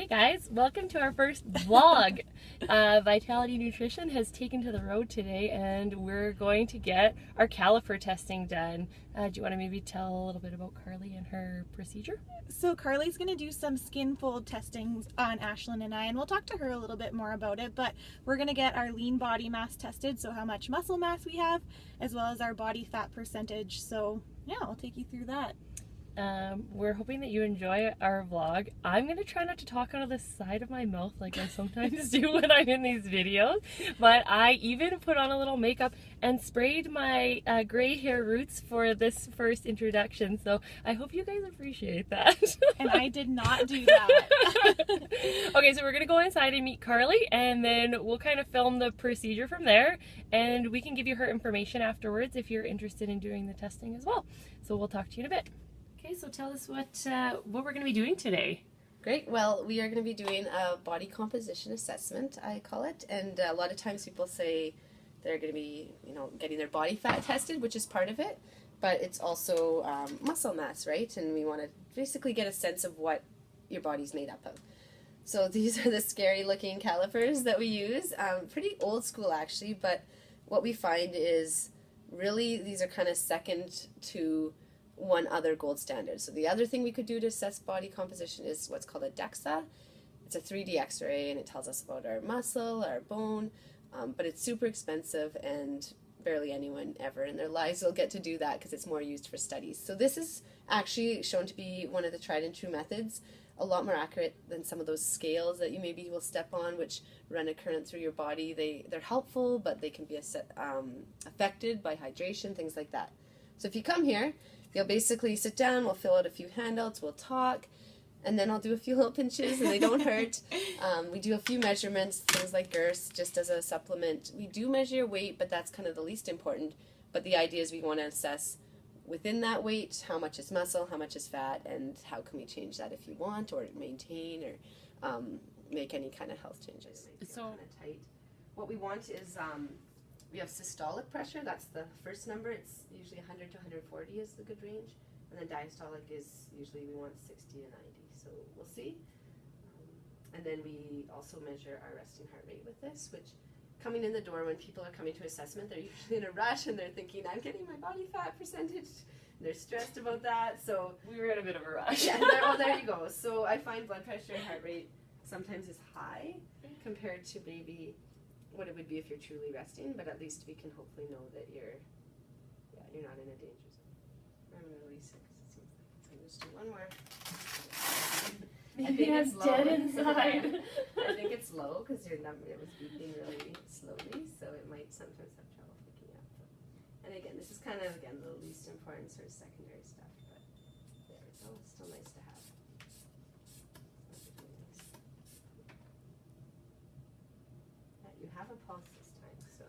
guys, welcome to our first vlog. Vitality Nutrition has taken to the road today and we're going to get our caliper testing done. Do you want to maybe tell a little bit about Carly and her procedure? So Carly's going to do some skin fold testings on Ashlyn and I, and we'll talk to her a little bit more about it, but we're going to get our lean body mass tested, so how much muscle mass we have, as well as our body fat percentage. So yeah, I'll take you through that. We're hoping that you enjoy our vlog. I'm going to try not to talk out of the side of my mouth like I sometimes do when I'm in these videos, but I even put on a little makeup and sprayed my gray hair roots for this first introduction, so I hope you guys appreciate that. And I did not do that. Okay, so we're going to go inside and meet Carly, and then we'll kind of film the procedure from there, and we can give you her information afterwards if you're interested in doing the testing as well. So we'll talk to you in a bit. Okay, so tell us what we're going to be doing today. Great. Well, we are going to be doing a body composition assessment, I call it. And a lot of times people say they're going to be, getting their body fat tested, which is part of it. But it's also muscle mass, right? And we want to basically get a sense of what your body's made up of. So these are the scary looking calipers that we use. Pretty old school, actually. But what we find is really these are kind of second to one other gold standard. So the other thing we could do to assess body composition is what's called a DEXA. It's a 3D x-ray and it tells us about our muscle, our bone, but it's super expensive and barely anyone ever in their lives will get to do that because it's more used for studies. So this is actually shown to be one of the tried and true methods, a lot more accurate than some of those scales that you maybe will step on which run a current through your body. They're helpful, but they can be affected by hydration, things like that. So if you come here, you'll basically sit down, we'll fill out a few handouts, we'll talk, and then I'll do a few little pinches and they don't hurt. We do a few measurements, things like girths, just as a supplement. We do measure your weight, but that's kind of the least important. But the idea is we want to assess within that weight how much is muscle, how much is fat, and how can we change that if you want, or maintain, or make any kind of health changes. So kind of tight. What we want is we have systolic pressure, that's the first number. It's usually 100 to 140 is the good range. And then diastolic is usually we want 60 to 90. So we'll see. And then we also measure our resting heart rate with this, which coming in the door when people are coming to assessment, they're usually in a rush and they're thinking, I'm getting my body fat percentage. And they're stressed about that. So We were in a bit of a rush. yeah, there you go. So I find blood pressure and heart rate sometimes is high compared to maybe what it would be if you're truly resting, but at least we can hopefully know that you're not in a danger zone. I'm going to release it because it seems like it's going to just do one more. I think it's low. Dead inside. I think it's low because your number, it was beeping really slowly, so it might sometimes have trouble picking up. And again, this is kind of, the least important sort of secondary stuff, but there we go. It's still nice to have. You have a pulse this time, so.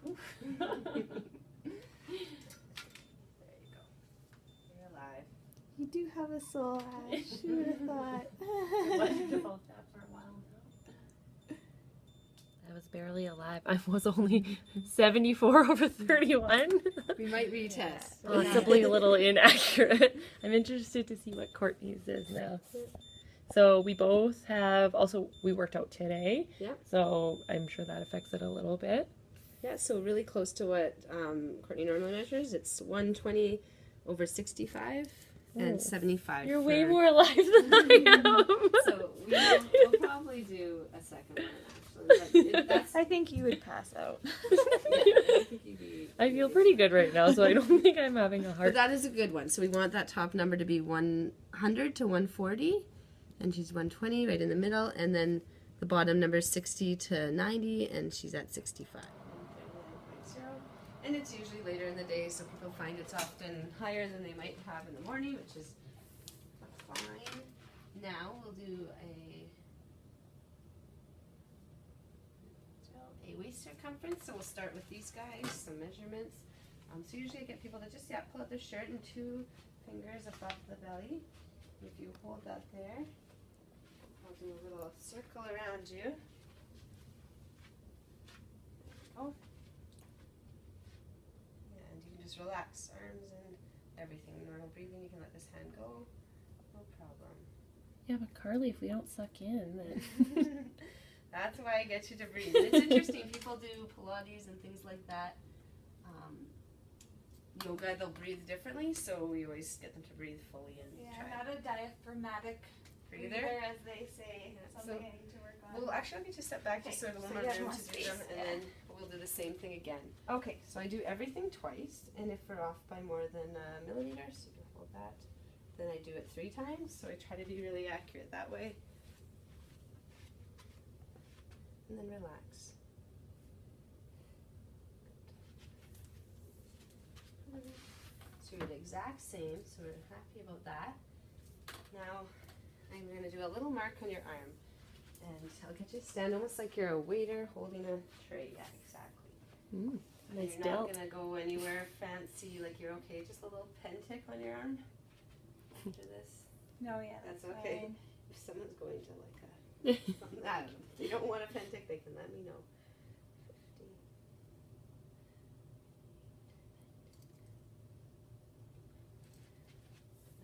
There you go. You're alive. You do have a soul, Ash. Who would have thought? I was barely alive. I was only 74 over 31. We might retest. Possibly a little inaccurate. I'm interested to see what Courtney's is now. So we both have, also we worked out today. Yeah. So I'm sure that affects it a little bit. Yeah, so really close to what Courtney normally measures. It's 120 over 65 and 75. You're way more alive than I am. So we'll probably do a second one, actually. But that's, I think you would pass out. yeah, I think you'd be, I feel pretty good right now, so I don't think I'm having a but heart. that is a good one. So we want that top number to be 100 to 140. And she's 120 right in the middle, and then the bottom number is 60 to 90, and she's at 65. And it's usually later in the day, so people find it's often higher than they might have in the morning, which is fine. Now we'll do a waist circumference, so we'll start with these guys, some measurements. So usually I get people to just pull out their shirt and 2 fingers above the belly. If you hold that there, I'll do a little circle around you. There you go. And you can just relax arms and everything. Normal breathing, you can let this hand go. No problem. Yeah, but Carly, if we don't suck in, then That's why I get you to breathe. It's interesting. People do Pilates and things like that. Yoga, they'll breathe differently, so we always get them to breathe fully and try. Not a diaphragmatic breather, as they say. Something I need to work on. Well, actually, let me just step back just so I have a little more room to do them, and then we'll do the same thing again. Okay. So I do everything twice, and if we're off by more than a millimeter, so you can hold that, then I do it 3 times. So I try to be really accurate that way. And then relax. So you're the exact same, so we're happy about that. Now I'm going to do a little mark on your arm, and I'll get you to stand almost like you're a waiter holding a tray. Yeah, exactly. Nice You're delt. not going to go anywhere fancy, like you're okay. Just a little pen tick on your arm after this. No, yeah, That's that's okay. fine. If someone's going to like a, I don't know, if they don't want a pen tick, they can let me know. 50.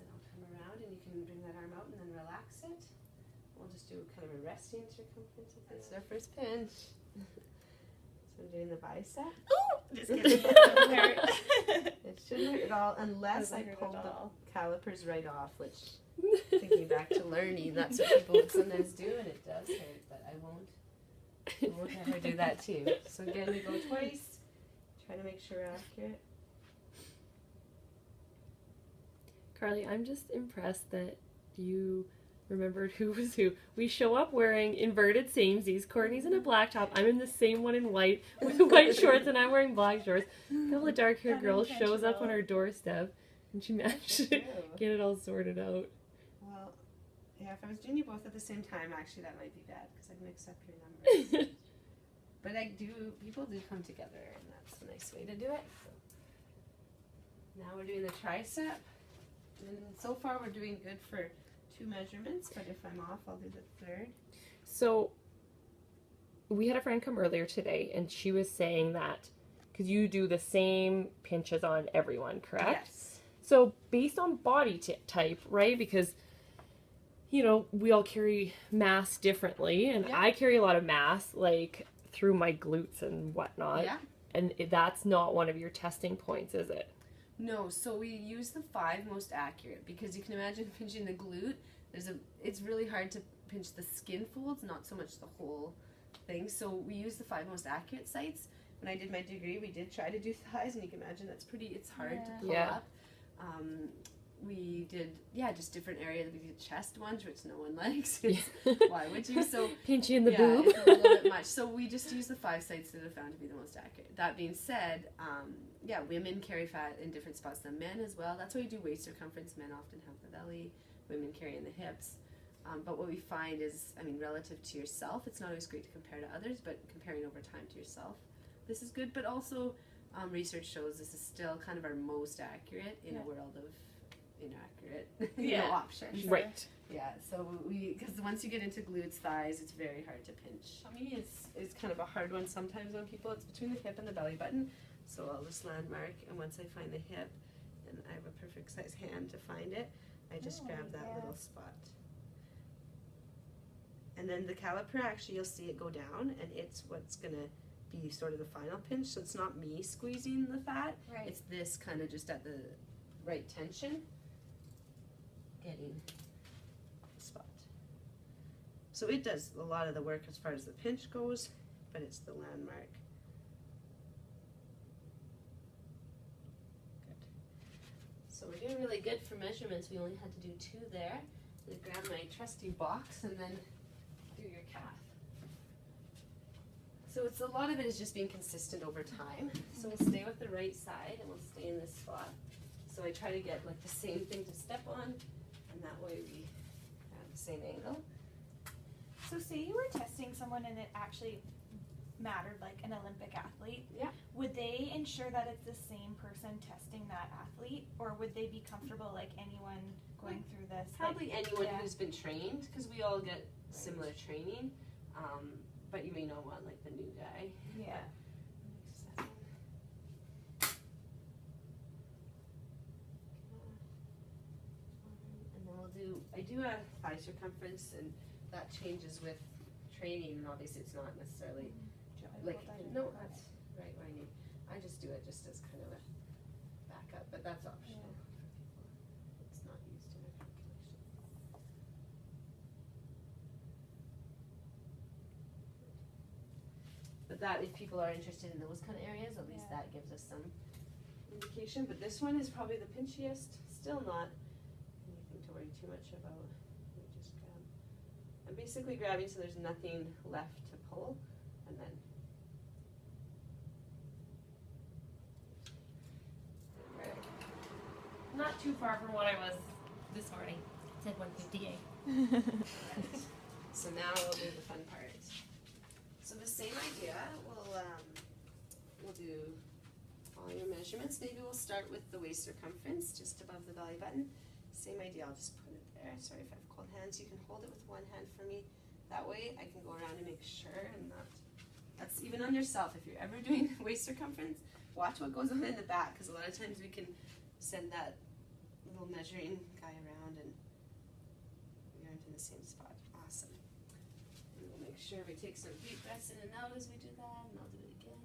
Then I'll come around and you can bring that arm out and then relax it. We'll just do kind of a resting circumference. That's our first pinch. So I'm doing the bicep. Oh, just kidding. It It shouldn't hurt at all unless I Doesn't hurt pull at the all. calipers right off, which thinking back to learning, that's what people sometimes do, and it does hurt, but I won't ever do that to you. So again, we go twice, try to make sure we're accurate. Carly, I'm just impressed that you remembered who was who. We show up wearing inverted samesies. Courtney's in a black top. I'm in the same one in white with white shorts, and I'm wearing black shorts. A couple of dark-haired girls shows up on our doorstep, and she managed to get it all sorted out. Well, yeah, if I was doing you both at the same time, actually that might be bad, because I'd mix up your numbers. But people do come together, and that's a nice way to do it. So now we're doing the tricep. And so far we're doing good for 2 measurements, but if I'm off, I'll do the 3rd. So we had a friend come earlier today, and she was saying that because you do the same pinches on everyone, correct? Yes. So based on body type, right? Because you know we all carry mass differently, and I carry a lot of mass like through my glutes and whatnot. Yeah. And that's not one of your testing points, is it? No, so we use the 5 most accurate, because you can imagine pinching the glute. It's really hard to pinch the skin folds, not so much the whole thing. So we use the 5 most accurate sites. When I did my degree, we did try to do thighs, and you can imagine it's hard to pull up. We did, just different areas. We did chest ones, which no one likes. Why would you? So pinch you in the boob. It's a little bit much. So we just use the 5 sites that are found to be the most accurate. That being said, women carry fat in different spots than men as well. That's why we do waist circumference. Men often have the belly. Women carry in the hips. But what we find is, relative to yourself, it's not always great to compare to others, but comparing over time to yourself, this is good. But also, research shows this is still kind of our most accurate in a world of inaccurate options. Right. Yeah, so because once you get into glutes, thighs, it's very hard to pinch. Tummy is kind of a hard one sometimes on people. It's between the hip and the belly button. So I'll just landmark, and once I find the hip, and I have a perfect size hand to find it, I just grab that little spot. And then the caliper, actually, you'll see it go down, and it's what's going to be sort of the final pinch. So it's not me squeezing the fat. Right. It's this kind of just at the right tension, getting the spot. So it does a lot of the work as far as the pinch goes, but it's the landmark. Good. So we're doing really good for measurements. We only had to do 2 there. I'm going to grab my trusty box and then do your calf. So it's a lot of it is just being consistent over time. So we'll stay with the right side, and we'll stay in this spot. So I try to get like the same thing to step on, and that way we have the same angle. So say you were testing someone and it actually mattered, like an Olympic athlete. Yeah. Would they ensure that it's the same person testing that athlete, or would they be comfortable like anyone going through this? Probably like, anyone who's been trained, because we all get similar training. But you may not want like the new guy. Yeah. And then I do do a thigh circumference, and that changes with training, and obviously it's not necessarily like, no, that's right what I need. I just do it just as kind of a backup, but that's optional for people. It's not used in a calculation. But that, if people are interested in those kind of areas, at least that gives us some indication. But this one is probably the pinchiest. Still not anything to worry too much about. We just grab. I'm basically grabbing so there's nothing left to pull, and then. Not too far from what I was this morning. It said 158. Right. So now we'll do the fun part. So the same idea. We'll do all your measurements. Maybe we'll start with the waist circumference, just above the belly button. Same idea. I'll just put it there. Sorry if I have cold hands. You can hold it with one hand for me. That way I can go around and make sure and not. That's even on yourself. If you're ever doing waist circumference, watch what goes on in the back, because a lot of times we can send that little measuring guy around and we aren't in the same spot. Awesome. And we'll make sure we take some deep breaths in and out as we do that, and I'll do it again.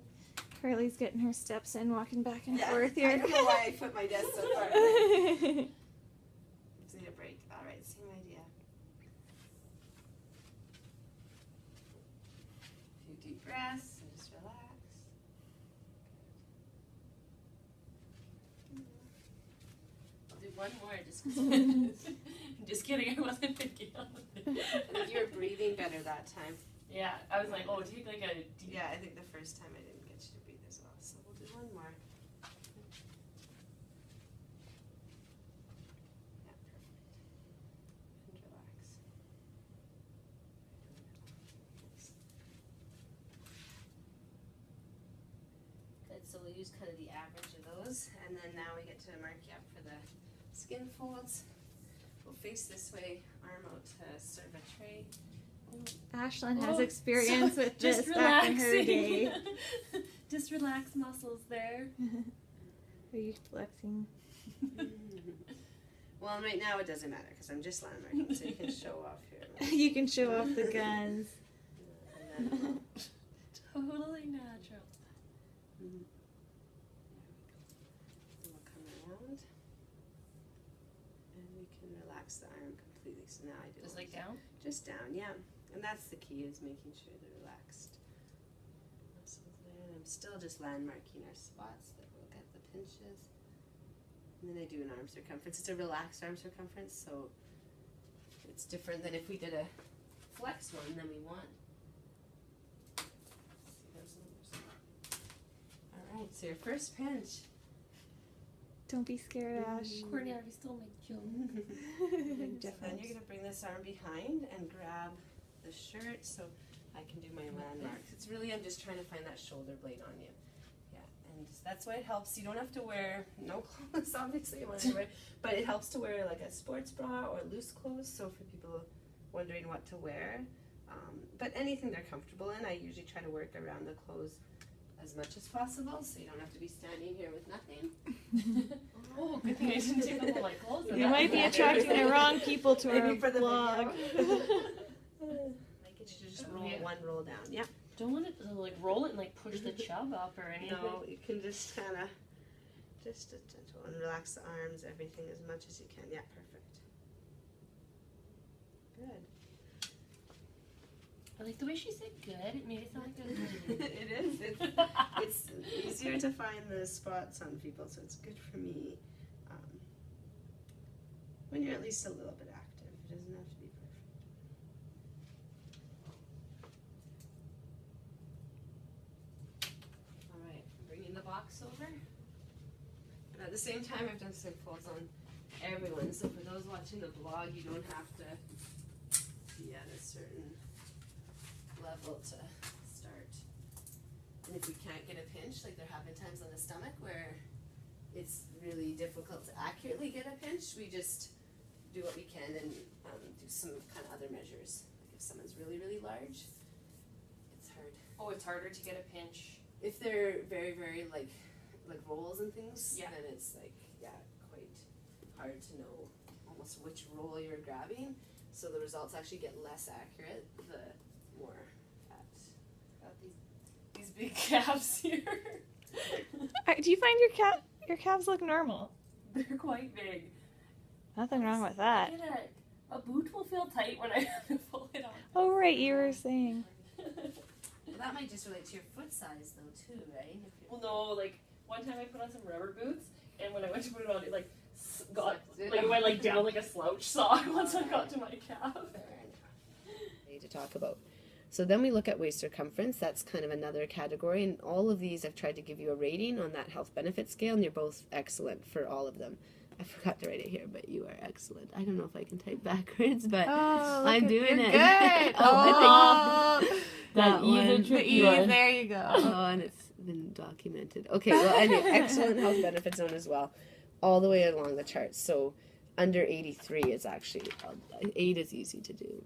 Carly's getting her steps in, walking back and Yeah, forth here. I don't know why I put my desk so far. Just need a break. All right, same idea. A few deep breaths and just relax. I'll do one more just because. Just kidding, I wasn't thinking of it. And if you're breathing better that time. Yeah, I was like, oh, take like a deep. Yeah, I think the first time I didn't get you to breathe as well, so we'll do one more. Yeah, perfect. And relax. Good, so we'll use kind of the average of those, and then now we get to mark you up for the skin folds. We'll face this way, arm out to serve a tray. Ashlyn has Oh, experience with just this back in her relaxing. day. Just relax muscles there. Are you flexing? Well, right now it doesn't matter because I'm just landmarking, so you can show off here. You can show off the guns. And then Totally natural. we'll come around, and we can relax the arm completely. So now I do Just like down? just down, yeah. And that's the key, is making sure they're relaxed. Muscles there. And I'm still just landmarking our spots that we'll get the pinches. And then I do an arm circumference. It's a relaxed arm circumference, so it's different than if we did a flex one, then we want. See those numbers. Alright, so your first pinch. Don't be scared, Ash. Courtney, are we still my joke? Big So then difference. you're going to bring this arm behind and grab the shirt so I can do my landmarks. It's really, I'm just trying to find that shoulder blade on you. Yeah, and that's why it helps. You don't have to wear no clothes, obviously, whatever, but it helps to wear like a sports bra or loose clothes. So for people wondering what to wear, but anything they're comfortable in, I usually try to work around the clothes as much as possible, so you don't have to be standing here with nothing. Oh, good thing I didn't take off all my clothes. You might be attracting the wrong people to our Maybe for the vlog. video. I get you to just roll one roll down. Yeah. Don't want it to like roll it and like push the chub up or anything. No, you can just kind of just gentle and relax the arms, everything as much as you can. Yeah, perfect. Good. I like the way she said good. It made it sound like good. It is. It's easier to find the spots on people, so it's good for me. When you're at least a little bit active, it doesn't have to be perfect. All right, bringing the box over. But at the same time, I've done skin folds on everyone, so for those watching the vlog, you don't have to be at a certain level to start. And if we can't get a pinch, like there have been times on the stomach where it's really difficult to accurately get a pinch, we just do what we can and do some kind of other measures. Like if someone's really, really large, it's hard. Oh, it's harder to get a pinch. If they're very, very like rolls and things, Yeah. then it's like, yeah, quite hard to know almost which roll you're grabbing. So the results actually get less accurate the more fat. Got these big calves here. Do you find your calves look normal? They're quite big. Nothing wrong with that. Look at it. A boot will feel tight when I pull it on. Oh, right, you were saying. Well, that might just relate to your foot size, though, too, right? Well, no, like, one time I put on some rubber boots, and when I went to put it on, it, like, it went, like, down like a slouch sock once I got to my calf. To talk about. So then we look at waist circumference. That's kind of another category, and all of these I've tried to give you a rating on that health benefit scale, and you're both excellent for all of them. I forgot to write it here, but you are excellent. I don't know if I can type backwards, but I'm doing it. Good. That E's the E, there you go. Oh, and it's been documented. Okay, well, anyway, excellent health benefit zone as well, all the way along the chart. So under 83 is actually, 8 is easy to do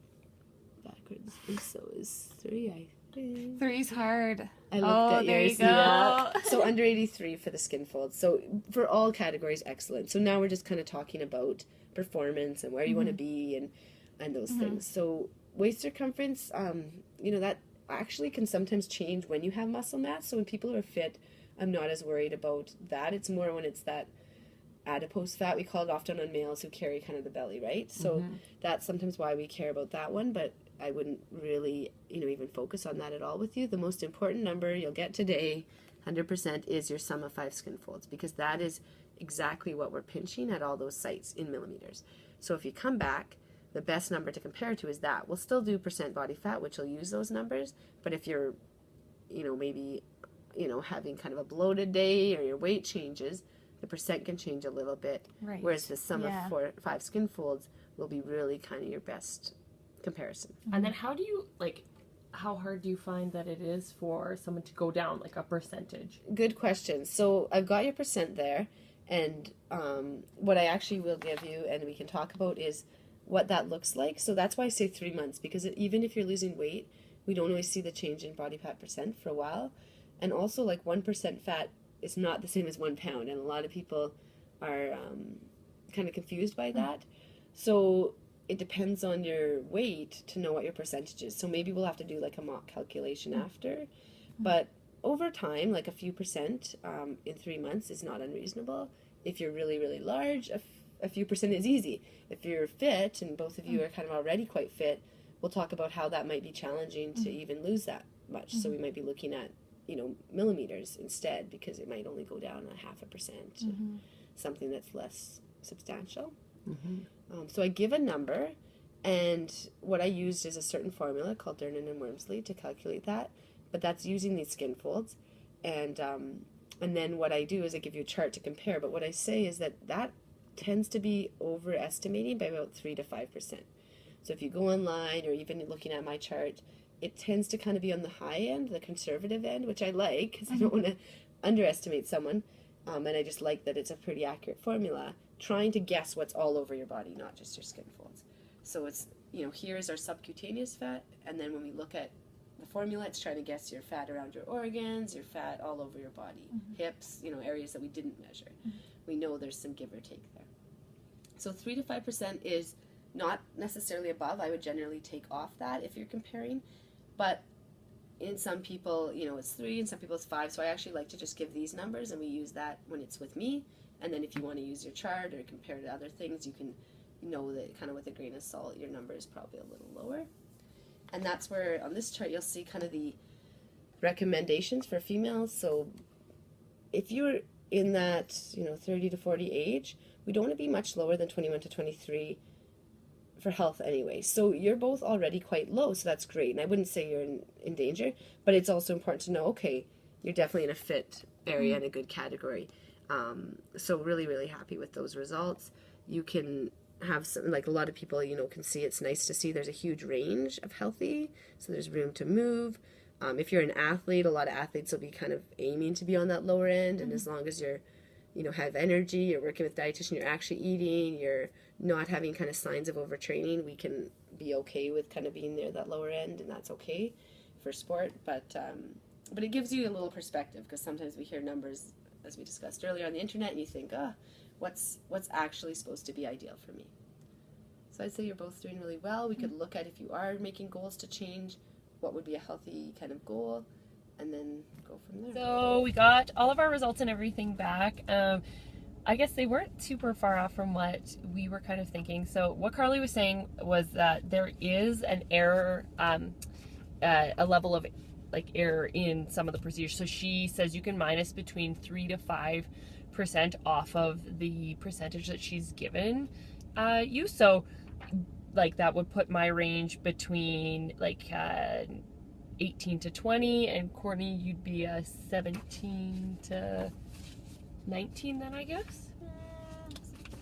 backwards, and so is 3, I think. 3's hard. I looked at there yours. you go. So under 83 for the skin folds. So for all categories, excellent. So now we're just kind of talking about performance and where you want to be and those things. So waist circumference, that actually can sometimes change when you have muscle mass. So when people are fit, I'm not as worried about that. It's more when it's that adipose fat, we call it often on males who carry kind of the belly, right? So that's sometimes why we care about that one, but I wouldn't really, even focus on that at all with you. The most important number you'll get today, 100%, is your sum of 5 skin folds, because that is exactly what we're pinching at all those sites in millimeters. So if you come back, the best number to compare to is that. We'll still do percent body fat, which will use those numbers, but if you're, maybe, having kind of a bloated day or your weight changes, the percent can change a little bit, Right. whereas the sum of 5 skin folds will be really kind of your best comparison. And then how hard do you find that it is for someone to go down, like a percentage? Good question. So I've got your percent there, and what I actually will give you, and we can talk about, is what that looks like. So that's why I say 3 months, because even if you're losing weight, we don't always see the change in body fat percent for a while. And also, like, 1% fat is not the same as 1 pound, and a lot of people are kind of confused by that. So it depends on your weight to know what your percentage is. So maybe we'll have to do like a mock calculation after. But over time, like a few percent in 3 months is not unreasonable. If you're really, really large, a few percent is easy. If you're fit, and both of you are kind of already quite fit, we'll talk about how that might be challenging to even lose that much. So we might be looking at, millimeters instead, because it might only go down a 0.5%, something that's less substantial. So I give a number, and what I used is a certain formula called Dernan and Wormsley to calculate that, but that's using these skin folds, and then what I do is I give you a chart to compare, but what I say is that tends to be overestimating by about 3 to 5%. So if you go online or even looking at my chart, it tends to kind of be on the high end, the conservative end, which I like, because I don't want to underestimate someone, and I just like that it's a pretty accurate formula, trying to guess what's all over your body, not just your skin folds. So it's, here's our subcutaneous fat, and then when we look at the formula, it's trying to guess your fat around your organs, your fat all over your body, hips, areas that we didn't measure. We know there's some give or take there. So 3 to 5% is not necessarily above. I would generally take off that if you're comparing, but in some people, it's 3, and some people it's 5, so I actually like to just give these numbers, and we use that when it's with me. And then if you want to use your chart or compare to other things, you can know that kind of with a grain of salt, your number is probably a little lower. And that's where on this chart you'll see kind of the recommendations for females. So if you're in that 30 to 40 age, we don't want to be much lower than 21 to 23 for health anyway. So you're both already quite low, so that's great. And I wouldn't say you're in danger, but it's also important to know, okay, you're definitely in a fit area and a good category. So really, really happy with those results. You can have some, like a lot of people, can see, it's nice to see there's a huge range of healthy, so there's room to move. If you're an athlete, a lot of athletes will be kind of aiming to be on that lower end, and as long as you're, have energy, you're working with a dietitian, you're actually eating, you're not having kind of signs of overtraining, we can be okay with kind of being near that lower end, and that's okay for sport. But it gives you a little perspective, because sometimes we hear numbers, as we discussed earlier, on the internet, and you think, what's actually supposed to be ideal for me? So I'd say you're both doing really well. We could look at if you are making goals to change, what would be a healthy kind of goal, and then go from there. So we got all of our results and everything back. I guess they weren't super far off from what we were kind of thinking. So what Carly was saying was that there is an error, a level of like error in some of the procedures. So she says you can minus between 3 to 5% off of the percentage that she's given you. So like that would put my range between like 18 to 20, and Courtney, you'd be a 17 to 19 then, I guess.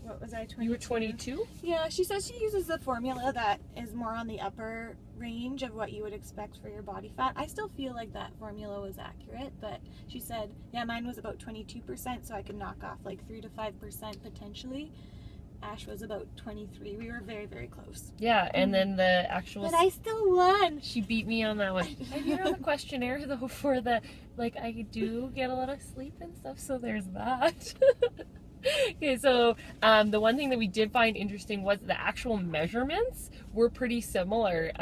What was I, 22? You were 22? Yeah, she says she uses the formula that is more on the upper range of what you would expect for your body fat. I still feel like that formula was accurate, but she said, yeah, mine was about 22%, so I could knock off like 3 to 5% potentially. Ash was about 23. We were very, very close. Yeah, and then the actual... But I still won! She beat me on that one. I beat her on the questionnaire, though, for the... Like, I do get a lot of sleep and stuff, so there's that. Okay, so the one thing that we did find interesting was the actual measurements were pretty similar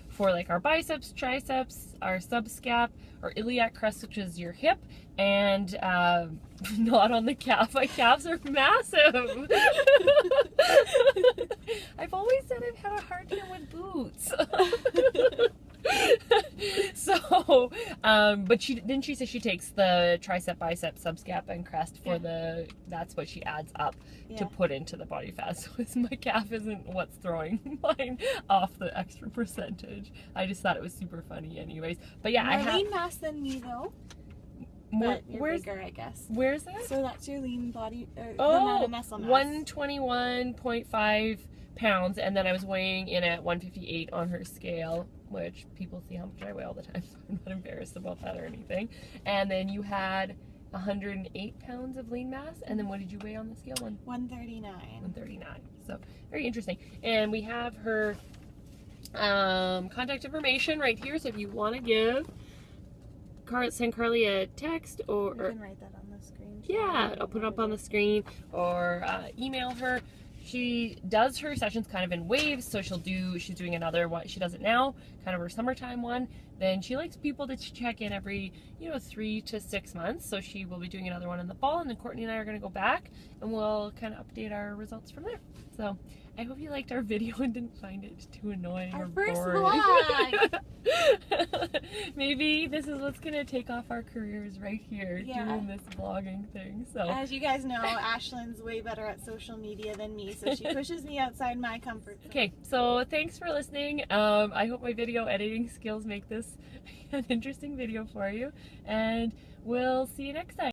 for like our biceps, triceps, our subscap, our iliac crest, which is your hip, and not on the calf. My calves are massive. I've always said I've had a hard time with boots. So, but she say she takes the tricep, bicep, subscap, and crest for the, that's what she adds up to put into the body fat. So my calf isn't what's throwing mine off the extra percentage. I just thought it was super funny anyways. But yeah, I have lean mass than me though. more, But you're bigger, I guess. Where's that? So that's your lean body, the amount of muscle mass. 121.5 pounds, and then I was weighing in at 158 on her scale, which people see how much I weigh all the time, so I'm not embarrassed about that or anything. And then you had 108 pounds of lean mass, and then what did you weigh on the scale? 139. 139. So very interesting. And we have her contact information right here, so if you want to give send Carly a text or You can write that on the screen. yeah, I'll put it up on the screen, or email her. She does her sessions kind of in waves, so she's doing another one. She does it now, kind of her summertime one. Then she likes people to check in every, 3 to 6 months. So she will be doing another one in the fall, and then Courtney and I are going to go back and we'll kind of update our results from there. So I hope you liked our video and didn't find it too annoying or boring. Vlog. Maybe this is what's going to take off our careers right here, doing this vlogging thing. So as you guys know, Ashlyn's way better at social media than me, so she pushes me outside my comfort zone. Okay, so thanks for listening. I hope my video editing skills make this an interesting video for you, and we'll see you next time.